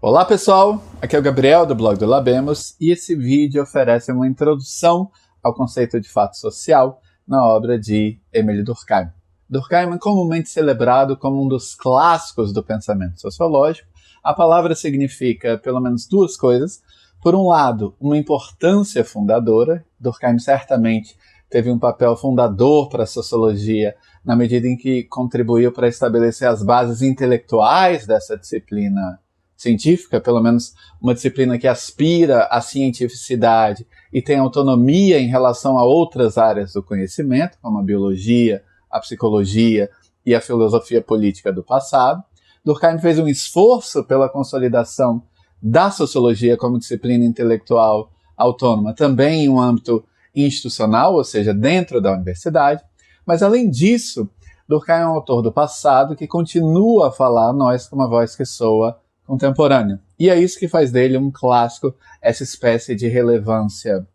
Olá pessoal, aqui é o Gabriel do blog do Labemos e esse vídeo oferece uma introdução ao conceito de fato social na obra de Émile Durkheim. Durkheim é comumente celebrado como um dos clássicos do pensamento sociológico. A palavra significa pelo menos duas coisas. Por um lado, uma importância fundadora. Durkheim certamente teve um papel fundador para a sociologia na medida em que contribuiu para estabelecer as bases intelectuais dessa disciplina científica, pelo menos uma disciplina que aspira à cientificidade e tem autonomia em relação a outras áreas do conhecimento, como a biologia, a psicologia e a filosofia política do passado. Durkheim fez um esforço pela consolidação da sociologia como disciplina intelectual autônoma, também em um âmbito institucional, ou seja, dentro da universidade. Mas, além disso, Durkheim é um autor do passado que continua a falar a nós com uma voz que soa contemporânea. E é isso que faz dele um clássico, essa espécie de relevância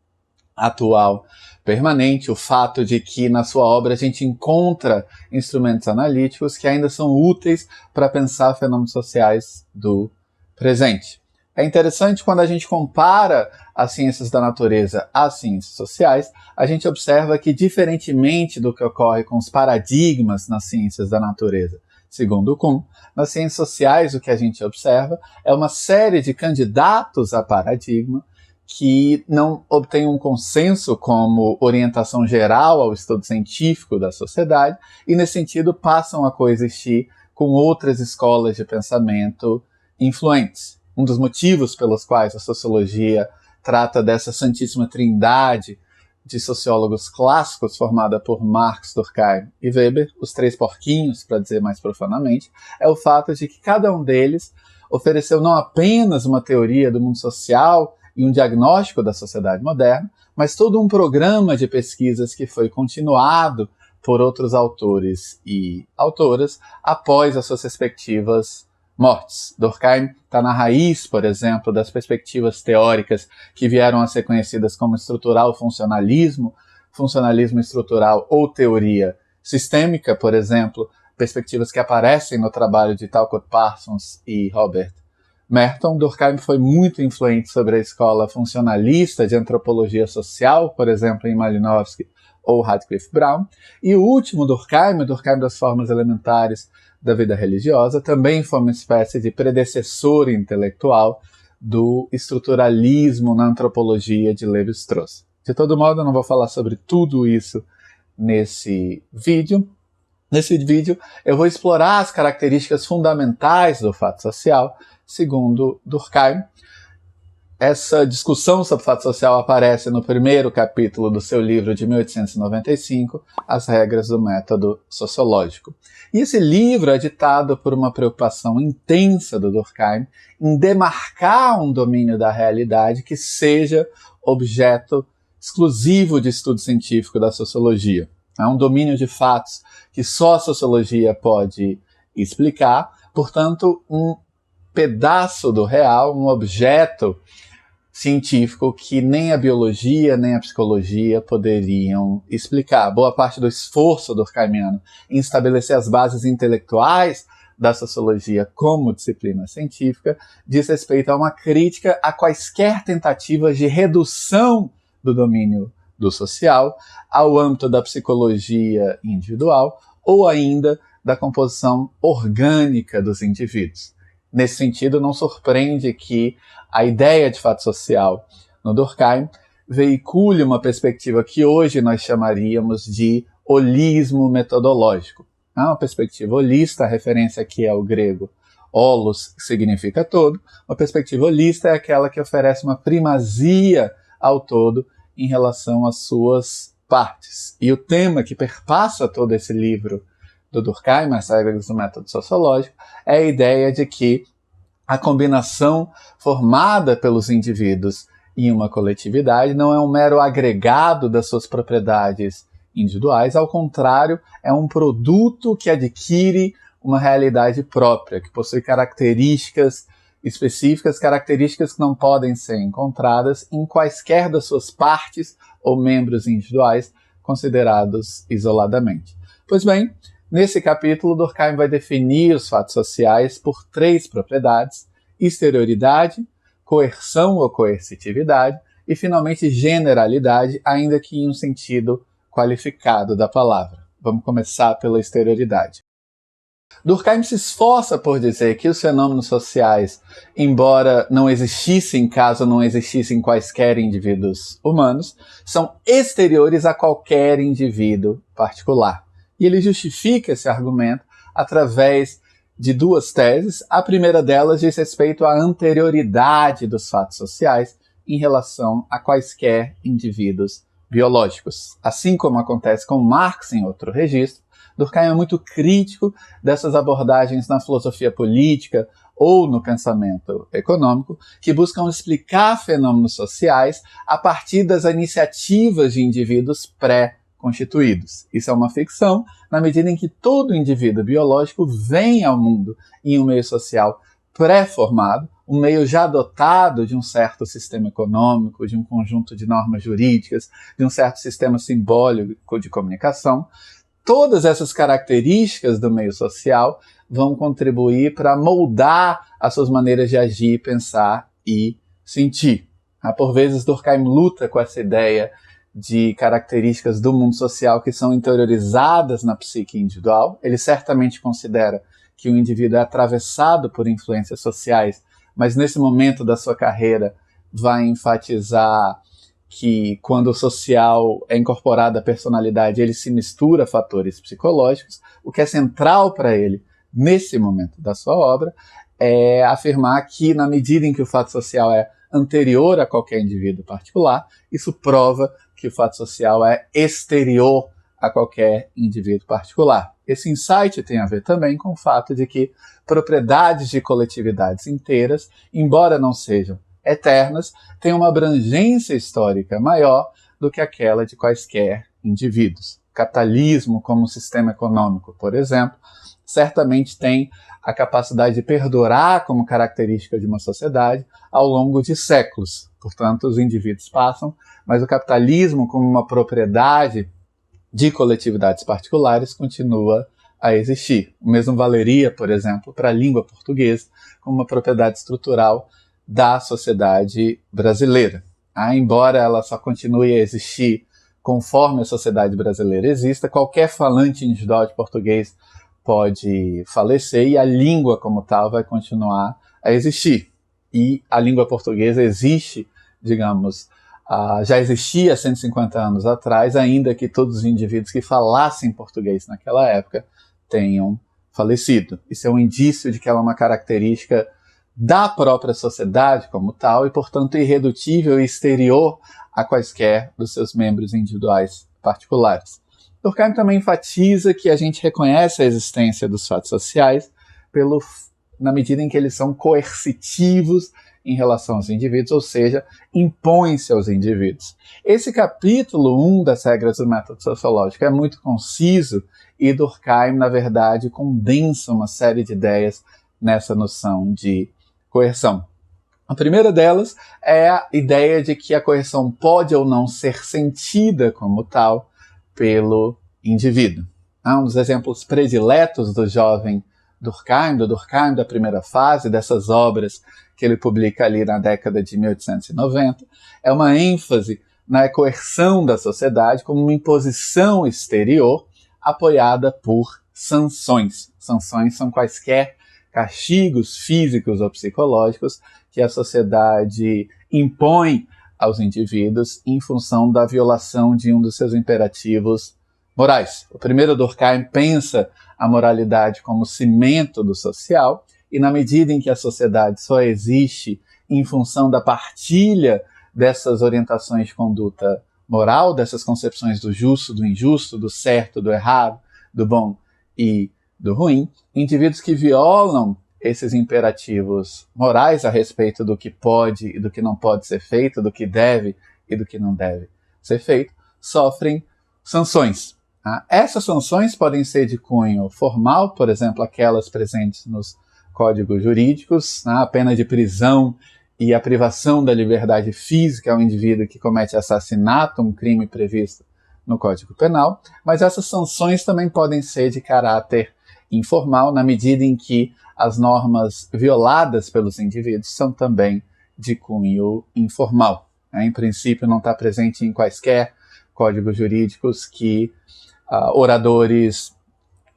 atual, permanente, o fato de que na sua obra a gente encontra instrumentos analíticos que ainda são úteis para pensar fenômenos sociais do presente. É interessante quando a gente compara as ciências da natureza às ciências sociais, a gente observa que, diferentemente do que ocorre com os paradigmas nas ciências da natureza, segundo Kuhn, nas ciências sociais o que a gente observa é uma série de candidatos a paradigma que não obtêm um consenso como orientação geral ao estudo científico da sociedade e, nesse sentido, passam a coexistir com outras escolas de pensamento influentes. Um dos motivos pelos quais a sociologia trata dessa santíssima trindade de sociólogos clássicos formada por Marx, Durkheim e Weber, os três porquinhos, para dizer mais profanamente, é o fato de que cada um deles ofereceu não apenas uma teoria do mundo social e um diagnóstico da sociedade moderna, mas todo um programa de pesquisas que foi continuado por outros autores e autoras após as suas respectivas mortes. Durkheim está na raiz, por exemplo, das perspectivas teóricas que vieram a ser conhecidas como estrutural funcionalismo, funcionalismo estrutural ou teoria sistêmica, por exemplo, perspectivas que aparecem no trabalho de Talcott Parsons e Robert Merton. Durkheim foi muito influente sobre a escola funcionalista de antropologia social, por exemplo, em Malinowski ou Radcliffe Brown. E o último Durkheim, o Durkheim das formas elementares da vida religiosa, também foi uma espécie de predecessor intelectual do estruturalismo na antropologia de Lévi-Strauss. De todo modo, eu não vou falar sobre tudo isso nesse vídeo. Nesse vídeo, eu vou explorar as características fundamentais do fato social, segundo Durkheim. Essa discussão sobre fato social aparece no primeiro capítulo do seu livro de 1895, As Regras do Método Sociológico. E esse livro é ditado por uma preocupação intensa do Durkheim em demarcar um domínio da realidade que seja objeto exclusivo de estudo científico da sociologia. É um domínio de fatos que só a sociologia pode explicar, portanto, um pedaço do real, um objeto científico que nem a biologia nem a psicologia poderiam explicar. Boa parte do esforço durkheimiano em estabelecer as bases intelectuais da sociologia como disciplina científica diz respeito a uma crítica a quaisquer tentativas de redução do domínio do social ao âmbito da psicologia individual ou ainda da composição orgânica dos indivíduos. Nesse sentido, não surpreende que a ideia de fato social no Durkheim veicule uma perspectiva que hoje nós chamaríamos de holismo metodológico. Uma perspectiva holista, a referência aqui é ao grego holos, que significa todo. Uma perspectiva holista é aquela que oferece uma primazia ao todo em relação às suas partes. E o tema que perpassa todo esse livro do Durkheim, As Regras do Método Sociológico, é a ideia de que a combinação formada pelos indivíduos em uma coletividade não é um mero agregado das suas propriedades individuais, ao contrário, é um produto que adquire uma realidade própria, que possui características específicas, características que não podem ser encontradas em quaisquer das suas partes ou membros individuais considerados isoladamente. Pois bem, nesse capítulo, Durkheim vai definir os fatos sociais por três propriedades exterioridade, coerção ou coercitividade e, finalmente, generalidade, ainda que em um sentido qualificado da palavra. Vamos começar pela exterioridade. Durkheim se esforça por dizer que os fenômenos sociais, embora não existissem caso não existissem quaisquer indivíduos humanos, são exteriores a qualquer indivíduo particular. E ele justifica esse argumento através de duas teses. A primeira delas diz respeito à anterioridade dos fatos sociais em relação a quaisquer indivíduos biológicos. Assim como acontece com Marx em outro registro, Durkheim é muito crítico dessas abordagens na filosofia política ou no pensamento econômico que buscam explicar fenômenos sociais a partir das iniciativas de indivíduos pré-constituídos. Isso é uma ficção, na medida em que todo indivíduo biológico vem ao mundo em um meio social pré-formado, um meio já dotado de um certo sistema econômico, de um conjunto de normas jurídicas, de um certo sistema simbólico de comunicação. Todas essas características do meio social vão contribuir para moldar as suas maneiras de agir, pensar e sentir. Por vezes, Durkheim luta com essa ideia de características do mundo social que são interiorizadas na psique individual. Ele certamente considera que o indivíduo é atravessado por influências sociais, mas nesse momento da sua carreira vai enfatizar que quando o social é incorporado à personalidade, ele se mistura a fatores psicológicos. O que é central para ele, nesse momento da sua obra, é afirmar que, na medida em que o fato social é anterior a qualquer indivíduo particular, isso prova que o fato social é exterior a qualquer indivíduo particular. Esse insight tem a ver também com o fato de que propriedades de coletividades inteiras, embora não sejam eternas, têm uma abrangência histórica maior do que aquela de quaisquer indivíduos. O capitalismo, como sistema econômico, por exemplo, certamente tem a capacidade de perdurar como característica de uma sociedade ao longo de séculos. Portanto, os indivíduos passam, mas o capitalismo, como uma propriedade de coletividades particulares, continua a existir. O mesmo valeria, por exemplo, para a língua portuguesa, como uma propriedade estrutural da sociedade brasileira. Embora ela só continue a existir conforme a sociedade brasileira exista, qualquer falante individual de português pode falecer e a língua como tal vai continuar a existir. E a língua portuguesa existe, digamos, já existia há 150 anos atrás, ainda que todos os indivíduos que falassem português naquela época tenham falecido. Isso é um indício de que ela é uma característica da própria sociedade como tal e, portanto, irredutível e exterior a quaisquer dos seus membros individuais particulares. Durkheim também enfatiza que a gente reconhece a existência dos fatos sociais na medida em que eles são coercitivos em relação aos indivíduos, ou seja, impõem-se aos indivíduos. Esse capítulo 1 das regras do método sociológico é muito conciso e Durkheim, na verdade, condensa uma série de ideias nessa noção de coerção. A primeira delas é a ideia de que a coerção pode ou não ser sentida como tal pelo indivíduo. Um dos exemplos prediletos do jovem Durkheim, do Durkheim da primeira fase, dessas obras que ele publica ali na década de 1890, é uma ênfase na coerção da sociedade como uma imposição exterior apoiada por sanções. Sanções são quaisquer castigos físicos ou psicológicos que a sociedade impõe aos indivíduos em função da violação de um dos seus imperativos morais. O primeiro Durkheim pensa a moralidade como cimento do social, e na medida em que a sociedade só existe em função da partilha dessas orientações de conduta moral, dessas concepções do justo, do injusto, do certo, do errado, do bom e do ruim, indivíduos que violam esses imperativos morais a respeito do que pode e do que não pode ser feito, do que deve e do que não deve ser feito, sofrem sanções. Essas sanções podem ser de cunho formal, por exemplo, aquelas presentes nos códigos jurídicos, a pena de prisão e a privação da liberdade física ao indivíduo que comete assassinato, um crime previsto no Código Penal, mas essas sanções também podem ser de caráter informal, na medida em que as normas violadas pelos indivíduos são também de cunho informal. Em princípio, não está presente em quaisquer códigos jurídicos que oradores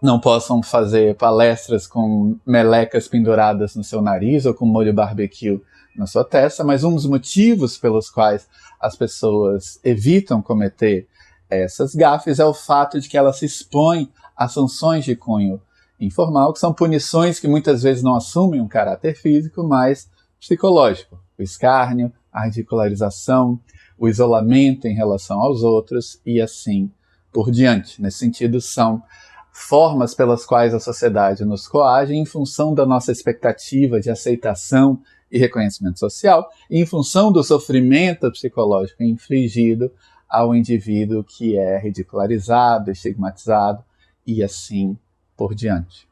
não possam fazer palestras com melecas penduradas no seu nariz ou com molho barbecue na sua testa, mas um dos motivos pelos quais as pessoas evitam cometer essas gafes é o fato de que elas se expõem a sanções de cunho informal, que são punições que muitas vezes não assumem um caráter físico, mas psicológico. O escárnio, a ridicularização, o isolamento em relação aos outros e assim por diante. Nesse sentido, são formas pelas quais a sociedade nos coage em função da nossa expectativa de aceitação e reconhecimento social, e em função do sofrimento psicológico infligido ao indivíduo que é ridicularizado, estigmatizado e assim por diante.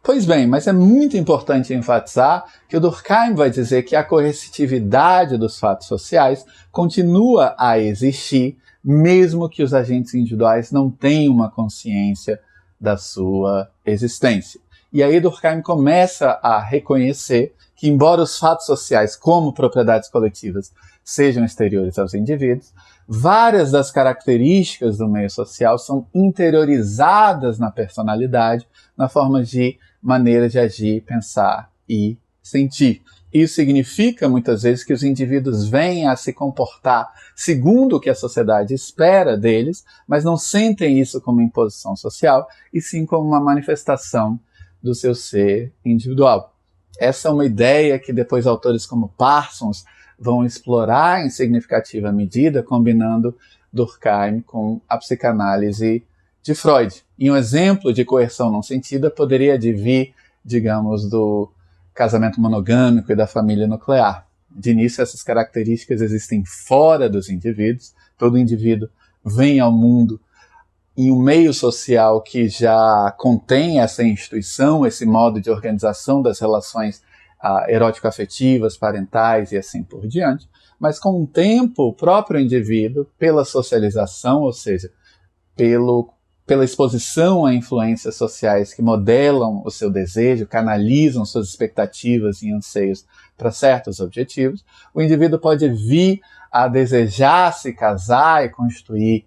Pois bem, mas é muito importante enfatizar que o Durkheim vai dizer que a coercitividade dos fatos sociais continua a existir, mesmo que os agentes individuais não tenham uma consciência da sua existência. E aí Durkheim começa a reconhecer que, embora os fatos sociais, como propriedades coletivas, sejam exteriores aos indivíduos, várias das características do meio social são interiorizadas na personalidade, na forma de maneira de agir, pensar e sentir. Isso significa, muitas vezes, que os indivíduos vêm a se comportar segundo o que a sociedade espera deles, mas não sentem isso como imposição social, e sim como uma manifestação do seu ser individual. Essa é uma ideia que depois autores como Parsons vão explorar em significativa medida, combinando Durkheim com a psicanálise de Freud. E um exemplo de coerção não sentida poderia vir, digamos, do casamento monogâmico e da família nuclear. De início, essas características existem fora dos indivíduos. Todo indivíduo vem ao mundo em um meio social que já contém essa instituição, esse modo de organização das relações erótico-afetivas, parentais e assim por diante. Mas com o tempo, o próprio indivíduo, pela socialização, ou seja, pela exposição a influências sociais que modelam o seu desejo, canalizam suas expectativas e anseios para certos objetivos, o indivíduo pode vir a desejar se casar e constituir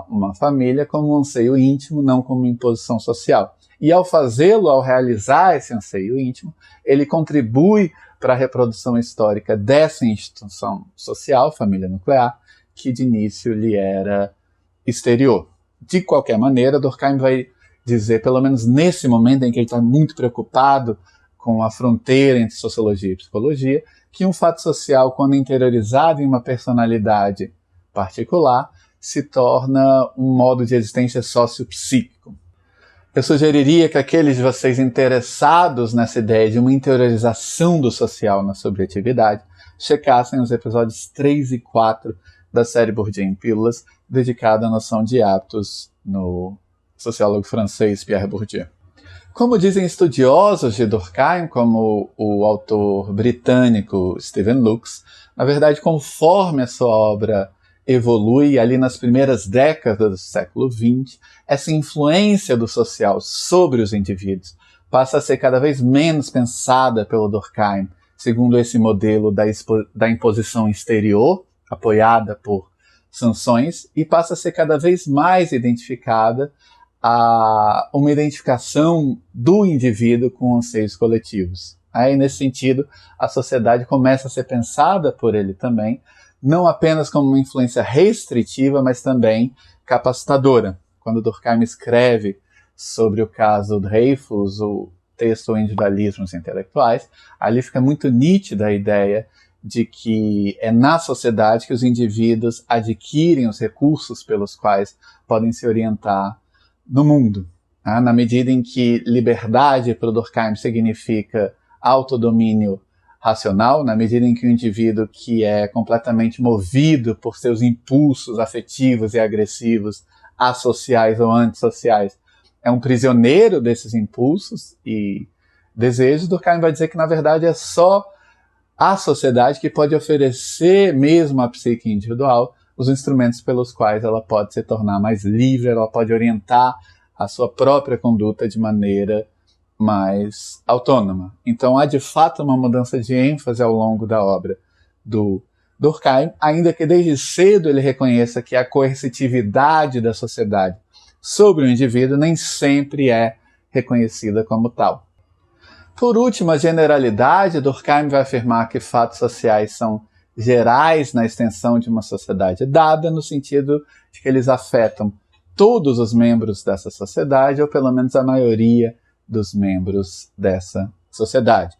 uma família como um anseio íntimo, não como imposição social. E ao fazê-lo, ao realizar esse anseio íntimo, ele contribui para a reprodução histórica dessa instituição social, família nuclear, que de início lhe era exterior. De qualquer maneira, Durkheim vai dizer, pelo menos nesse momento em que ele está muito preocupado com a fronteira entre sociologia e psicologia, que um fato social, quando interiorizado em uma personalidade particular, se torna um modo de existência sociopsíquico. Eu sugeriria que aqueles de vocês interessados nessa ideia de uma interiorização do social na subjetividade checassem os episódios 3 e 4 da série Bourdieu em Pílulas, dedicada à noção de hábitos no sociólogo francês Pierre Bourdieu. Como dizem estudiosos de Durkheim, como o autor britânico Stephen Lux, na verdade, conforme a sua obra evolui ali nas primeiras décadas do século XX, essa influência do social sobre os indivíduos passa a ser cada vez menos pensada pelo Durkheim, segundo esse modelo da imposição exterior, apoiada por sanções, e passa a ser cada vez mais identificada a uma identificação do indivíduo com anseios coletivos. Aí, nesse sentido, a sociedade começa a ser pensada por ele também, não apenas como uma influência restritiva, mas também capacitadora. Quando Durkheim escreve sobre o caso Dreyfus, o texto O Individualismo dos Intelectuais, ali fica muito nítida a ideia de que é na sociedade que os indivíduos adquirem os recursos pelos quais podem se orientar no mundo. Na medida em que liberdade para o Durkheim significa autodomínio racional, na medida em que o indivíduo que é completamente movido por seus impulsos afetivos e agressivos, associais ou antissociais, é um prisioneiro desses impulsos e desejos, Durkheim vai dizer que, na verdade, é só a sociedade que pode oferecer mesmo à psique individual os instrumentos pelos quais ela pode se tornar mais livre, ela pode orientar a sua própria conduta de maneira mais autônoma. Então há de fato uma mudança de ênfase ao longo da obra do Durkheim, ainda que desde cedo ele reconheça que a coercitividade da sociedade sobre o indivíduo nem sempre é reconhecida como tal. Por último, a generalidade. Durkheim vai afirmar que fatos sociais são gerais na extensão de uma sociedade dada, no sentido de que eles afetam todos os membros dessa sociedade, ou pelo menos a maioria dos membros dessa sociedade.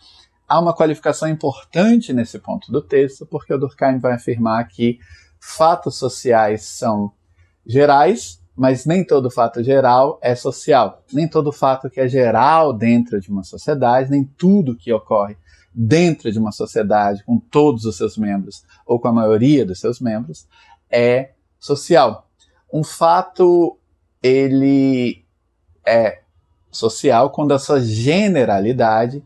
Há uma qualificação importante nesse ponto do texto, porque o Durkheim vai afirmar que fatos sociais são gerais, mas nem todo fato geral é social. Nem todo fato que é geral dentro de uma sociedade, nem tudo que ocorre dentro de uma sociedade com todos os seus membros, ou com a maioria dos seus membros, é social. Um fato, ele é social quando a sua generalidade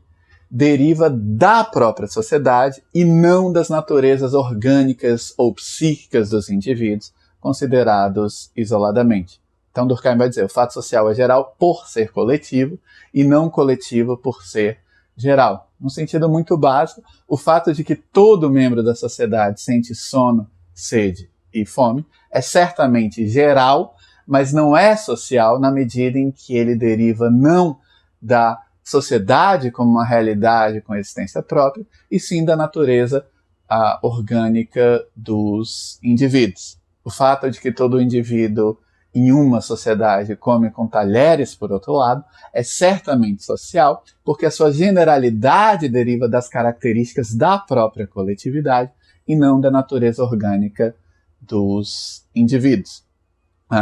deriva da própria sociedade e não das naturezas orgânicas ou psíquicas dos indivíduos considerados isoladamente. Então Durkheim vai dizer, o fato social é geral por ser coletivo e não coletivo por ser geral. Num sentido muito básico, o fato de que todo membro da sociedade sente sono, sede e fome é certamente geral, mas não é social na medida em que ele deriva não da sociedade como uma realidade com existência própria, e sim da natureza orgânica dos indivíduos. O fato de que todo indivíduo em uma sociedade come com talheres, por outro lado, é certamente social, porque a sua generalidade deriva das características da própria coletividade e não da natureza orgânica dos indivíduos.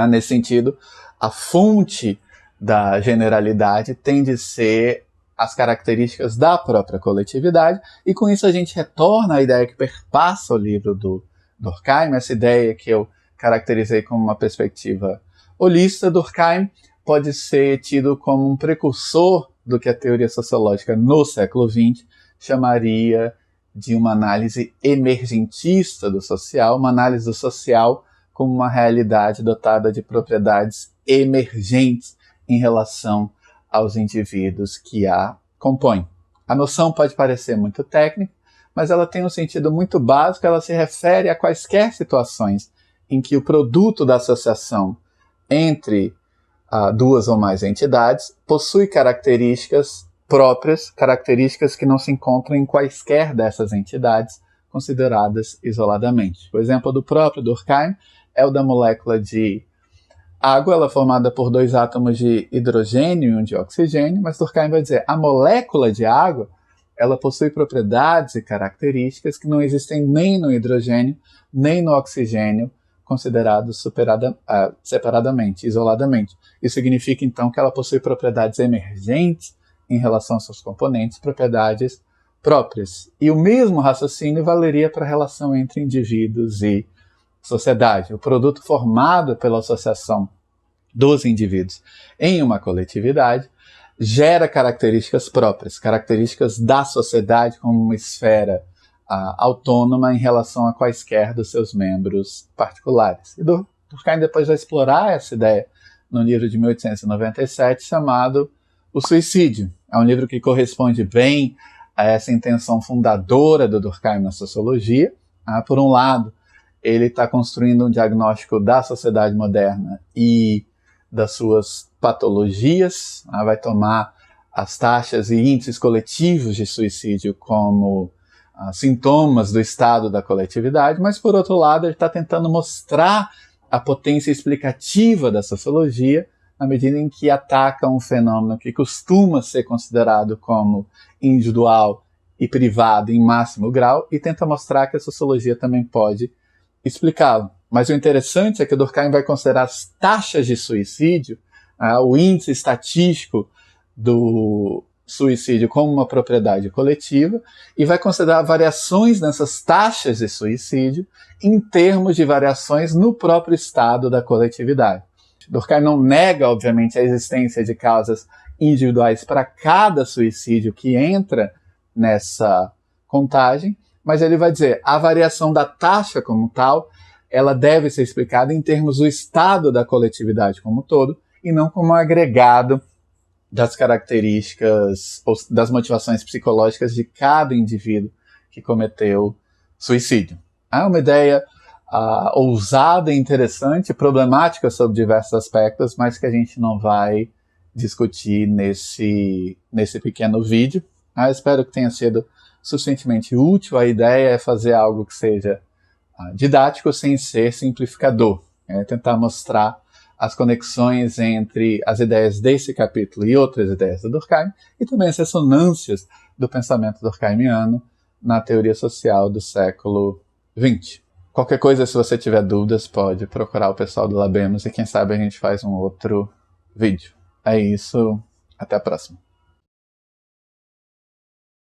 Nesse sentido, a fonte da generalidade tem de ser as características da própria coletividade, e com isso a gente retorna à ideia que perpassa o livro do Durkheim, essa ideia que eu caracterizei como uma perspectiva holista. Durkheim pode ser tido como um precursor do que a teoria sociológica no século XX chamaria de uma análise emergentista do social, uma análise do social como uma realidade dotada de propriedades emergentes em relação aos indivíduos que a compõem. A noção pode parecer muito técnica, mas ela tem um sentido muito básico. Ela se refere a quaisquer situações em que o produto da associação entre duas ou mais entidades possui características próprias, características que não se encontram em quaisquer dessas entidades consideradas isoladamente. O exemplo do próprio Durkheim é o da molécula de água. Ela é formada por 2 átomos de hidrogênio e um de oxigênio, mas Durkheim vai dizer, a molécula de água, ela possui propriedades e características que não existem nem no hidrogênio, nem no oxigênio, considerados separadamente, isoladamente. Isso significa, então, que ela possui propriedades emergentes em relação aos seus componentes, propriedades próprias. E o mesmo raciocínio valeria para a relação entre indivíduos e sociedade. O produto formado pela associação dos indivíduos em uma coletividade gera características próprias, características da sociedade como uma esfera autônoma em relação a quaisquer dos seus membros particulares. E Durkheim depois vai explorar essa ideia no livro de 1897 chamado O Suicídio. É um livro que corresponde bem a essa intenção fundadora do Durkheim na sociologia. Por um lado, ele está construindo um diagnóstico da sociedade moderna e das suas patologias, vai tomar as taxas e índices coletivos de suicídio como sintomas do estado da coletividade, mas, por outro lado, ele está tentando mostrar a potência explicativa da sociologia na medida em que ataca um fenômeno que costuma ser considerado como individual e privado em máximo grau e tenta mostrar que a sociologia também pode explicá-lo. Mas o interessante é que o Durkheim vai considerar as taxas de suicídio, o índice estatístico do suicídio como uma propriedade coletiva e vai considerar variações nessas taxas de suicídio em termos de variações no próprio estado da coletividade. Durkheim não nega, obviamente, a existência de causas individuais para cada suicídio que entra nessa contagem, mas ele vai dizer a variação da taxa como tal, ela deve ser explicada em termos do estado da coletividade como um todo e não como um agregado das características ou das motivações psicológicas de cada indivíduo que cometeu suicídio. É uma ideia ousada, interessante, problemática sob diversos aspectos, mas que a gente não vai discutir nesse pequeno vídeo. Eu espero que tenha sido suficientemente útil. A ideia é fazer algo que seja didático sem ser simplificador. Tentar mostrar as conexões entre as ideias desse capítulo e outras ideias do Durkheim, e também as ressonâncias do pensamento durkheimiano na teoria social do século XX. Qualquer coisa, se você tiver dúvidas, pode procurar o pessoal do Labemos e quem sabe a gente faz um outro vídeo. É isso, até a próxima.